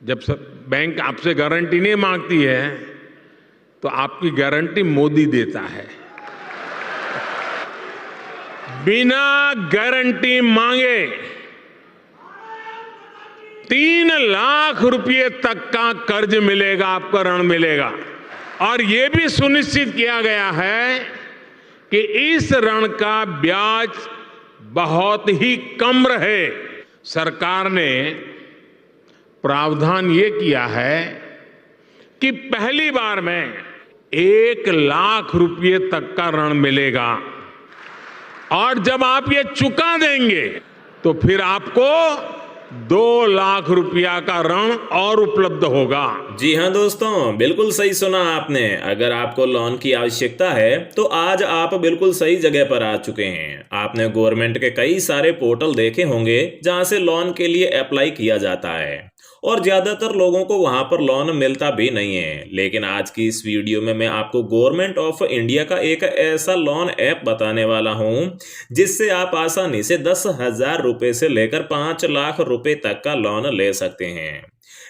जब बैंक आपसे गारंटी नहीं मांगती है तो आपकी गारंटी मोदी देता है। बिना गारंटी मांगे 3 लाख रुपए तक का कर्ज मिलेगा, आपका ऋण मिलेगा। और यह भी सुनिश्चित किया गया है कि इस ऋण का ब्याज बहुत ही कम रहे। सरकार ने प्रावधान ये किया है कि पहली बार में 1 लाख रुपए तक का ऋण मिलेगा और जब आप ये चुका देंगे तो फिर आपको 2 लाख रुपया का ऋण और उपलब्ध होगा। जी हाँ दोस्तों, बिल्कुल सही सुना आपने। अगर आपको लोन की आवश्यकता है तो आज आप बिल्कुल सही जगह पर आ चुके हैं। आपने गवर्नमेंट के कई सारे पोर्टल देखे होंगे जहां से लोन के लिए अप्लाई किया जाता है और ज्यादातर लोगों को वहां पर लोन मिलता भी नहीं है। लेकिन आज की इस वीडियो में मैं आपको गवर्नमेंट ऑफ इंडिया का एक ऐसा लोन ऐप बताने वाला हूं जिससे आप आसानी से 10,000 रुपए से लेकर 5 लाख रुपए तक का लोन ले सकते हैं।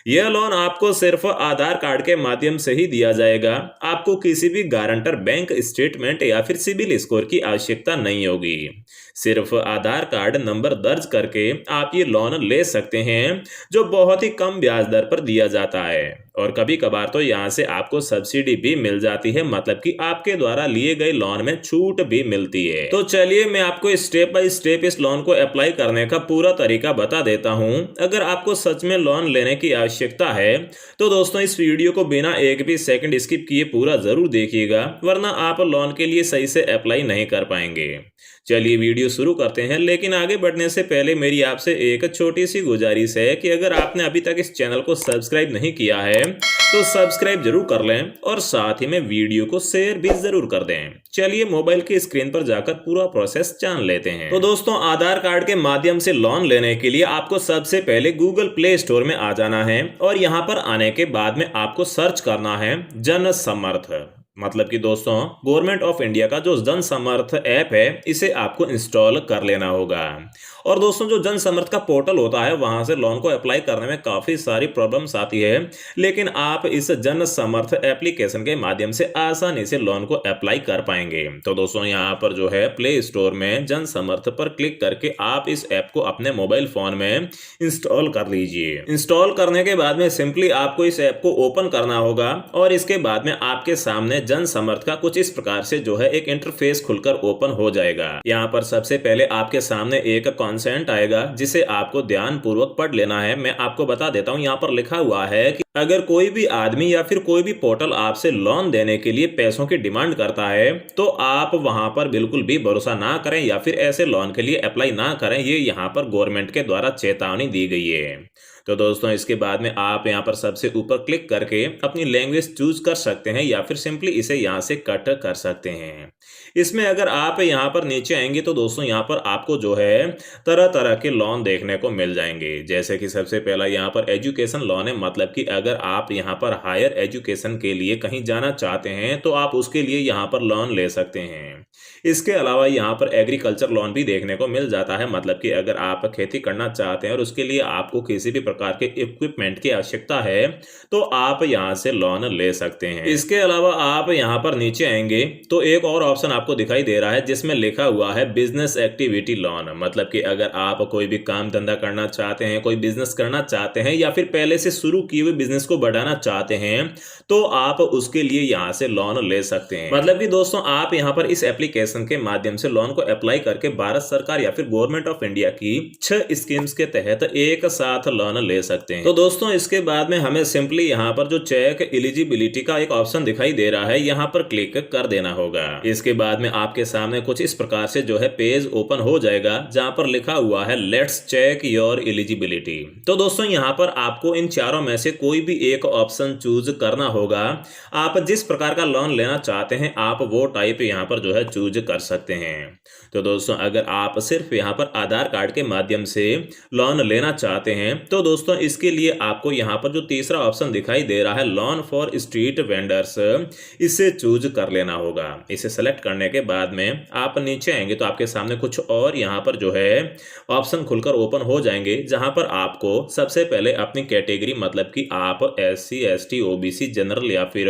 यह लोन आपको सिर्फ आधार कार्ड के माध्यम से ही दिया जाएगा। आपको किसी भी गारंटर, बैंक स्टेटमेंट या फिर सिबिल स्कोर की आवश्यकता नहीं होगी। सिर्फ आधार कार्ड नंबर दर्ज करके आप ये लोन ले सकते हैं जो बहुत ही कम ब्याज दर पर दिया जाता है और कभी कभार तो यहाँ से आपको सब्सिडी भी मिल जाती है, मतलब कि आपके द्वारा लिए गए लोन में छूट भी मिलती है। तो चलिए मैं आपको स्टेप बाय स्टेप इस लोन को अप्लाई करने का पूरा तरीका बता देता हूँ। अगर आपको सच में लोन लेने की आवश्यकता है तो दोस्तों इस वीडियो को बिना एक भी सेकंड स्किप किए पूरा जरूर देखिएगा, वरना आप लोन के लिए सही से अप्लाई नहीं कर पाएंगे। चलिए वीडियो शुरू करते हैं, लेकिन आगे बढ़ने से पहले मेरी आपसे एक छोटी सी गुजारिश है कि अगर आपने अभी तक इस चैनल को सब्सक्राइब नहीं किया है तो सब्सक्राइब जरूर कर लें और साथ ही में वीडियो को शेयर भी जरूर कर दें। चलिए मोबाइल की स्क्रीन पर जाकर पूरा प्रोसेस जान लेते हैं। तो दोस्तों आधार कार्ड के माध्यम से लोन लेने के लिए आपको सबसे पहले गूगल प्ले स्टोर में आ जाना है और यहाँ पर आने के बाद में आपको सर्च करना है जन समर्थ। मतलब कि दोस्तों गवर्नमेंट ऑफ इंडिया का जो जन समर्थ ऐप है इसे आपको इंस्टॉल कर लेना होगा। और दोस्तों जो जन समर्थ का पोर्टल होता है वहां से लोन को अप्लाई करने में काफी सारी प्रॉब्लम्स आती है, लेकिन आप इस जन समर्थ एप्लीकेशन के माध्यम से आसानी से लोन को अप्लाई कर पाएंगे। तो दोस्तों यहाँ पर जो है प्ले स्टोर में जन समर्थ पर क्लिक करके आप इस ऐप को अपने मोबाइल फोन में इंस्टॉल कर लीजिए। इंस्टॉल करने के बाद में सिंपली आपको इस ऐप को ओपन करना होगा और इसके बाद में आपके सामने जन समर्थ का कुछ इस प्रकार से जो है एक इंटरफेस खुलकर ओपन हो जाएगा। यहाँ पर सबसे पहले आपके सामने एक कंसेंट आएगा जिसे आपको ध्यान पूर्वक पढ़ लेना है। मैं आपको बता देता हूँ, यहाँ पर लिखा हुआ है कि अगर कोई भी आदमी या फिर कोई भी पोर्टल आपसे लोन देने के लिए पैसों की डिमांड करता है तो आप वहां पर बिल्कुल भी भरोसा ना करें या फिर ऐसे लोन के लिए अप्लाई ना करें। ये यहाँ पर गवर्नमेंट के द्वारा चेतावनी दी गई है। तो दोस्तों इसके बाद में आप यहाँ पर सबसे ऊपर क्लिक करके अपनी लैंग्वेज चूज कर सकते हैं या फिर सिंपली इसे यहाँ से कट कर सकते हैं। इसमें अगर आप यहाँ पर नीचे आएंगे तो दोस्तों यहाँ पर आपको जो है तरह तरह के लोन देखने को मिल जाएंगे। जैसे कि सबसे पहला यहाँ पर एजुकेशन लोन है, मतलब कि अगर आप यहाँ पर हायर एजुकेशन के लिए कहीं जाना चाहते हैं तो आप उसके लिए यहाँ पर लोन ले सकते हैं। इसके अलावा यहाँ पर एग्रीकल्चर लोन भी देखने को मिल जाता है, मतलब कि अगर आप खेती करना चाहते हैं और उसके लिए आपको किसी भी प्रकार के इक्विपमेंट की आवश्यकता है तो आप यहाँ से लोन ले सकते हैं। इसके अलावा आप यहाँ पर नीचे आएंगे तो एक और ऑप्शन आपको दिखाई दे रहा है जिसमें लिखा हुआ है बिजनेस एक्टिविटी लोन। मतलब कि अगर आप कोई भी काम धंधा करना चाहते हैं, कोई बिजनेस करना चाहते हैं या फिर पहले से शुरू किए हुए बिजनेस को बढ़ाना चाहते हैं तो आप उसके लिए यहाँ से लोन ले सकते हैं। मतलब कि दोस्तों आप यहाँ पर इस एप्लीकेशन के माध्यम से लोन को अप्लाई करके भारत सरकार या फिर गवर्नमेंट ऑफ इंडिया की 6 स्कीम्स के तहत एक साथ लोन ले सकते हैं। तो दोस्तों इसके बाद में हमें सिंपली यहाँ पर जो चेक एलिजिबिलिटी का एक ऑप्शन दिखाई दे रहा है यहाँ पर क्लिक कर देना होगा। इसके बाद में आपके सामने कुछ इस प्रकार से जो है पेज ओपन हो जाएगा जहां पर लिखा हुआ है लेट्स चेक योर एलिजिबिलिटी। तो दोस्तों यहाँ पर आपको इन चारों में से कोई भी एक ऑप्शन चूज करना होगा। आप जिस प्रकार का लोन लेना चाहते हैं आप वो टाइप यहाँ पर जो है चूज कर सकते हैं। तो दोस्तों अगर आप सिर्फ यहाँ पर आधार कार्ड के माध्यम से लोन लेना चाहते हैं तो दोस्तों इसके लिए आपको यहाँ पर जो तीसरा ऑप्शन दिखाई दे रहा है लोन फॉर स्ट्रीट वेंडर्स, इसे चूज कर लेना होगा। इसे सेलेक्ट करने के बाद में आप नीचे आएंगे तो आपके सामने कुछ और यहाँ पर जो है ऑप्शन खुलकर ओपन हो जाएंगे, जहां पर आपको सबसे पहले अपनी कैटेगरी मतलब कि आप SC ST OBC जनरल या फिर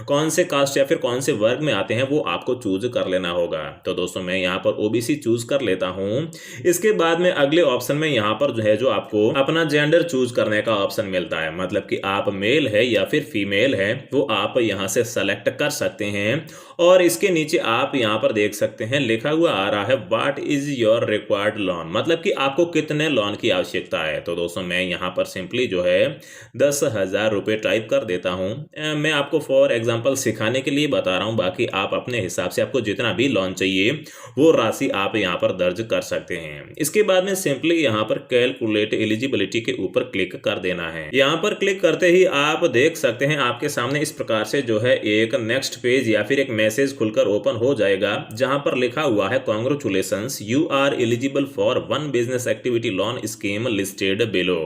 कौन से कास्ट या फिर कौन से वर्ग में आते हैं वो आपको चूज कर लेना होगा। तो दोस्तों मैं यहाँ पर OBC चूज कर लेता हूँ। इसके बाद में अगले ऑप्शन में यहाँ पर जो है जो आपको अपना जेंडर चूज करने का ऑप्शन मिलता है, मतलब कि आप मेल है या फिर फीमेल है वो आप यहाँ से सेलेक्ट कर सकते हैं। और इसके नीचे आप यहाँ पर देख सकते हैं लिखा हुआ आ रहा है what is your required loan, मतलब कि आपको कितने लोन की आवश्यकता है। तो दोस्तों मैं यहाँ पर सिंपली जो है 10,000 रुपये टाइप कर देता हूँ। मैं आपको फॉर एग्जांपल सिखाने के लिए बता रहा हूँ, बाकी आप अपने हिसाब से आपको जितना भी लोन चाहिए वो राशि आप यहाँ पर दर्ज कर सकते हैं। इसके बाद में सिंपली यहाँ पर कैलकुलेट एलिजिबिलिटी के ऊपर क्लिक कर देना है। यहाँ पर क्लिक करते ही आप देख सकते हैं आपके सामने इस प्रकार से जो है एक नेक्स्ट पेज या फिर एक मैसेज खुलकर ओपन हो जाएगा, जहां पर लिखा हुआ है congratulations you are eligible for one business activity loan scheme listed below,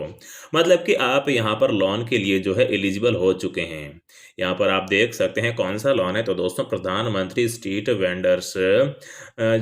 मतलब कि आप यहां पर लोन के लिए जो है एलिजिबल हो चुके हैं। यहाँ पर आप देख सकते हैं कौन सा लोन है। तो दोस्तों प्रधानमंत्री स्ट्रीट वेंडर्स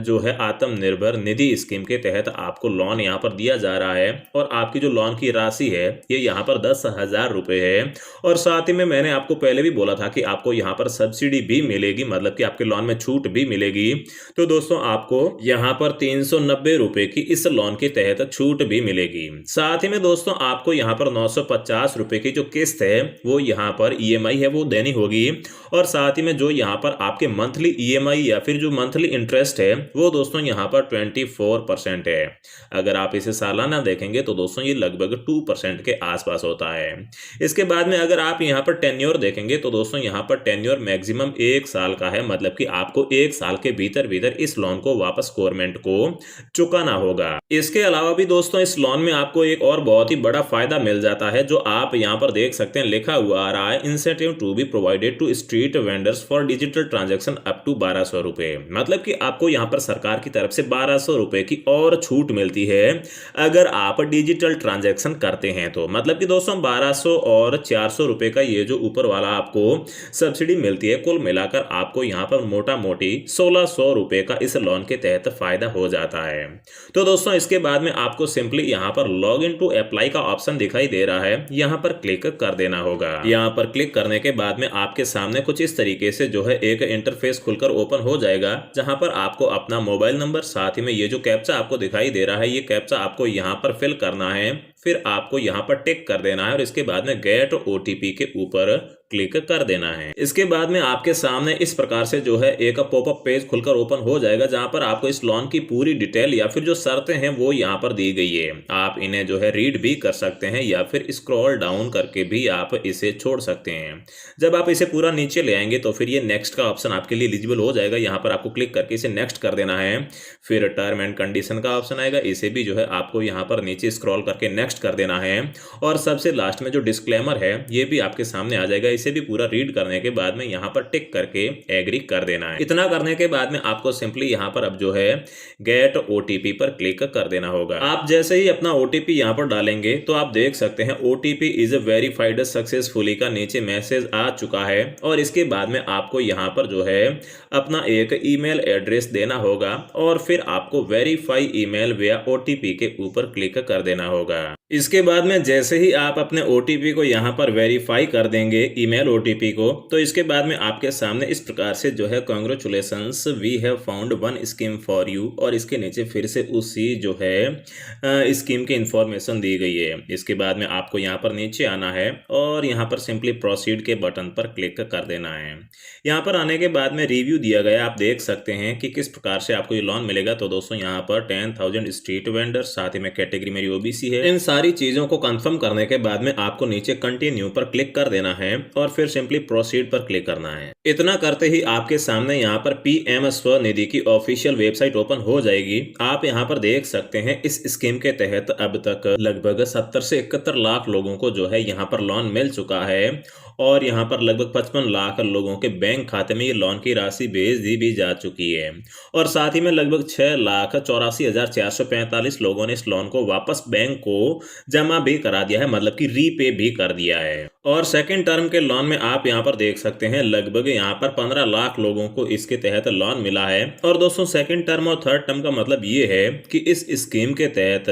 जो है आत्मनिर्भर निधि स्कीम के तहत आपको लोन यहाँ पर दिया जा रहा है और आपकी जो लोन की राशि है ये यहाँ पर 10,000 रुपये है। और साथ ही में मैंने आपको पहले भी बोला था कि आपको यहाँ पर सब्सिडी भी मिलेगी, मतलब कि आपके लोन में छूट भी मिलेगी। तो दोस्तों आपको यहाँ पर 390 रुपये की इस लोन के तहत छूट भी मिलेगी। साथ ही में दोस्तों आपको यहाँ पर 950 रुपये की जो किस्त है वो यहाँ पर EMI है वो देनी होगी। और साथ ही में जो यहाँ पर आपके मंथली EMI या फिर जो मंथली इंटरेस्ट है वो दोस्तों यहाँ पर 24% है। अगर आप इसे सालाना देखेंगे तो दोस्तों ये लगभग 2% के आसपास होता है। इसके बाद में अगर आप यहाँ पर टेन्योर देखेंगे तो दोस्तों यहाँ पर टेन्योर मैक्सिमम 1 साल का है, मतलब कि आपको 1 साल के भीतर भीतर इस लोन को वापस गवर्नमेंट को चुकाना होगा। इसके अलावा भी दोस्तों इस लोन में आपको एक और बहुत ही बड़ा फायदा मिल जाता है, जो आप यहाँ पर देख सकते हैं लिखा हुआ आ रहा है incentive to be provided to street vendors for digital transaction up to 1200 रुपए, मतलब कि आपको यहाँ पर सरकार की तरफ से 1200 रुपए की और छूट मिलती है अगर आप डिजिटल ट्रांजैक्शन करते हैं। तो मतलब कि दोस्तों 1200 और 400 रुपए का ये जो ऊपर वाला आपको सब्सिडी मिलती है, कुल मिलाकर आपको यहाँ पर मोटा मोटी 1600 रुपए का इस लोन के तहत फायदा हो जाता है। तो दोस्तों इसके बाद में आपको सिंपली यहाँ पर लॉग इन टू अप्लाई का ऑप्शन दिखाई दे रहा है, यहाँ पर क्लिक कर देना होगा। यहाँ पर क्लिक करने के बाद में आपके सामने कुछ इस तरीके से जो है एक इंटरफेस खुलकर ओपन हो जाएगा, जहां पर आपको अपना मोबाइल नंबर साथ ही में ये जो कैप्चा आपको दिखाई दे रहा है ये कैप्चा आपको यहाँ पर फिल करना है, फिर आपको यहाँ पर टिक कर देना है और इसके बाद में गेट OTP के ऊपर क्लिक कर देना है। इसके बाद में आपके सामने इस प्रकार से जो है एक पॉपअप पेज खुलकर ओपन हो जाएगा, जहां पर आपको इस लोन की पूरी डिटेल या फिर जो शर्तें हैं वो यहाँ पर दी गई है। आप इन्हें जो है रीड भी कर सकते हैं या फिर स्क्रॉल डाउन करके भी आप इसे छोड़ सकते हैं। जब आप इसे पूरा नीचे ले आएंगे तो फिर ये नेक्स्ट का ऑप्शन आपके लिए एलिजिबल हो जाएगा। यहाँ पर आपको क्लिक करके इसे नेक्स्ट कर देना है। फिर टर्म एंड कंडीशन का ऑप्शन आएगा, इसे भी जो है आपको यहाँ पर नीचे स्क्रॉल करके नेक्स्ट कर देना है। और सबसे लास्ट में जो डिस्क्लेमर है ये भी आपके सामने आ जाएगा, इसे भी पूरा रीड करने के बाद में यहाँ पर टिक करके एग्री कर देना है। इतना करने के बाद में आपको सिंपली यहाँ पर अब जो है गेट OTP पर क्लिक कर देना होगा। आप जैसे ही अपना OTP यहाँ पर डालेंगे तो आप देख सकते हैं OTP इज वेरीफाइड सक्सेसफुली का नीचे मैसेज आ चुका है। और इसके बाद में आपको यहाँ पर जो है अपना एक ईमेल एड्रेस देना होगा और फिर आपको वेरीफाई ईमेल या OTP के ऊपर क्लिक कर देना होगा। इसके बाद में जैसे ही आप अपने OTP को यहाँ पर वेरीफाई कर देंगे ईमेल OTP को, तो इसके बाद में आपके सामने इस प्रकार से जो है congratulations we have found one scheme for you, और इसके नीचे फिर से उसी जो है स्कीम की इंफॉर्मेशन दी गई है। इसके बाद में आपको यहाँ पर नीचे आना है और यहाँ पर सिंपली प्रोसीड के बटन पर क्लिक कर देना है। यहाँ पर आने के बाद में रिव्यू दिया गया, आप देख सकते हैं कि किस प्रकार से आपको ये लोन मिलेगा। तो दोस्तों यहाँ पर 10,000 स्ट्रीट वेंडर, साथ ही में कैटेगरी मेरी OBC है। इन सारी चीजों को कंफर्म करने के बाद में आपको नीचे कंटिन्यू पर क्लिक कर देना है और फिर सिंपली प्रोसीड पर क्लिक करना है। इतना करते ही आपके सामने यहाँ पर PM स्वनिधि की ऑफिशियल वेबसाइट ओपन हो जाएगी। आप यहाँ पर देख सकते हैं इस स्कीम के तहत अब तक लगभग 70 से 71 लाख लोगों को जो है यहाँ पर लोन मिल चुका है। और यहाँ पर लगभग 55 लाख लोगों के बैंक खाते में ये लोन की राशि भेज दी भी जा चुकी है और साथ ही में लगभग 6,84,445 लोगों ने इस लोन को वापस बैंक को जमा भी करा दिया है, मतलब कि रीपे भी कर दिया है। और सेकंड टर्म के लोन में आप यहाँ पर देख सकते हैं लगभग यहाँ पर 15 लाख लोगों को इसके तहत लोन मिला है। और दोस्तों सेकंड टर्म और थर्ड टर्म का मतलब ये है कि इस स्कीम के तहत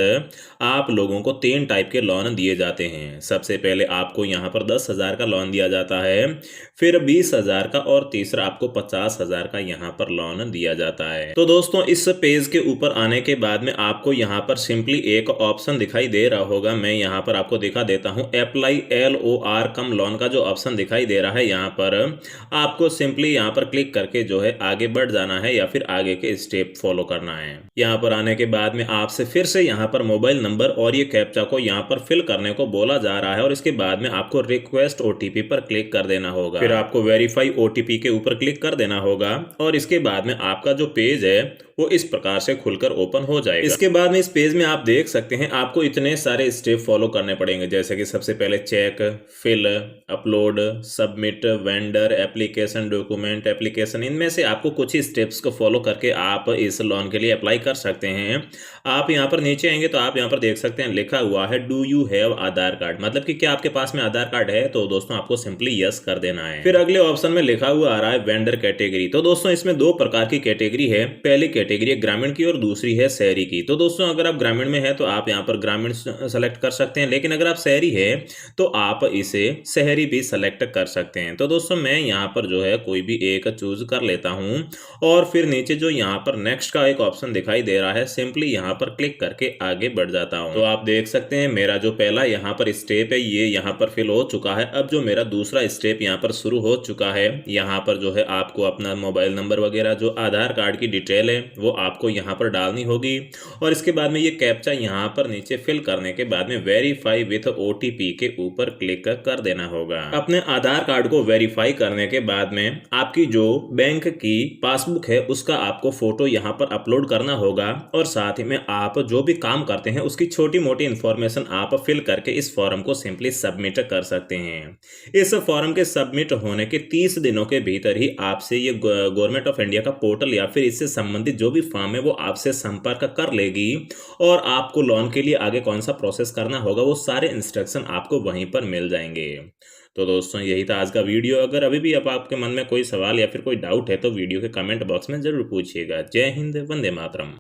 आप लोगों को 3 टाइप के लोन दिए जाते हैं। सबसे पहले आपको यहाँ पर 10,000 का लोन दिया जाता है, फिर 20,000 का और तीसरा आपको 50,000 का यहाँ पर लोन दिया जाता है। तो दोस्तों इस पेज के ऊपर आने के बाद में आपको यहाँ पर सिंपली एक ऑप्शन दिखाई दे रहा होगा, मैं यहाँ पर आपको दिखा देता हूँ। अप्लाई LOR कम लोन का जो ऑप्शन दिखाई दे रहा है, यहाँ पर आपको सिंपली यहाँ पर क्लिक करके जो है आगे बढ़ जाना है या फिर आगे के स्टेप फॉलो करना है। यहाँ पर आने के बाद में आपसे फिर से यहाँ पर मोबाइल नंबर और ये कैप्चा को यहाँ पर फिल करने को बोला जा रहा है और इसके बाद में आपको रिक्वेस्ट OTP पर क्लिक कर देना होगा। फिर आपको वेरीफाई OTP के ऊपर क्लिक कर देना होगा और इसके बाद में आपका जो पेज है वो इस प्रकार से खुलकर ओपन हो जाएगा। इसके बाद में इस पेज में आप देख सकते हैं आपको इतने सारे स्टेप फॉलो करने पड़ेंगे, जैसे कि सबसे पहले check, fill, upload, submit, vendor, application, document, application, इनमें से आपको कुछ ही स्टेप्स को फॉलो करके आप इस लोन के लिए अप्लाई कर सकते हैं। आप यहाँ पर नीचे आएंगे तो आप यहाँ पर देख सकते हैं लिखा हुआ है do you have Aadhaar card, मतलब कि क्या आपके पास में आधार कार्ड है। तो दोस्तों आपको सिंपली यस कर देना है। फिर अगले ऑप्शन में लिखा हुआ आ रहा है वेंडर कैटेगरी। तो दोस्तों इसमें 2 प्रकार की कैटेगरी है, पहली कैटेगरी है ग्रामीण की और दूसरी है शहरी की। तो दोस्तों अगर आप ग्रामीण में है तो आप यहाँ पर ग्रामीण सेलेक्ट कर सकते हैं, लेकिन अगर आप शहरी है तो आप इसे शहरी भी सेलेक्ट कर सकते हैं। तो दोस्तों मैं यहाँ पर जो है कोई भी एक चूज कर लेता हूँ और फिर नीचे जो यहाँ पर नेक्स्ट का एक ऑप्शन दिखाई दे रहा है, सिंपली यहाँ पर क्लिक करके आगे बढ़ जाता हूँ। तो आप देख सकते हैं मेरा जो पहला यहाँ पर स्टेप है ये यहाँ पर फिल हो चुका है। अब जो मेरा दूसरा स्टेप यहाँ पर शुरू हो चुका है, यहाँ पर जो है आपको अपना मोबाइल नंबर वगैरह जो आधार कार्ड की डिटेल है वो आपको यहाँ पर डालनी होगी और इसके बाद में ये कैप्चा यहाँ पर नीचे फिल करने के बाद में वेरीफाई विथ OTP के ऊपर क्लिक कर देना होगा। अपने आधार कार्ड को वेरीफाई करने के बाद में आपकी जो बैंक की पासबुक है उसका आपको फोटो यहाँ पर अपलोड करना होगा और साथ ही में आप जो भी काम करते हैं उसकी छोटी मोटी इंफॉर्मेशन आप फिल करके इस फॉर्म को सिंपली सबमिट कर सकते हैं। इस फॉर्म के सबमिट होने के 30 दिनों के भीतर ही आपसे ये गवर्नमेंट ऑफ इंडिया का पोर्टल या फिर इससे संबंधित जो भी फॉर्म है वो आपसे संपर्क कर लेगी और आपको लोन के लिए आगे कौन सा प्रोसेस करना होगा वो सारे इंस्ट्रक्शन आपको वहीं पर मिल जाएंगे। तो दोस्तों यही था आज का वीडियो। अगर अभी भी आपके मन में कोई सवाल या फिर कोई डाउट है तो वीडियो के कमेंट बॉक्स में जरूर पूछिएगा। जय हिंद, वंदे मातरम।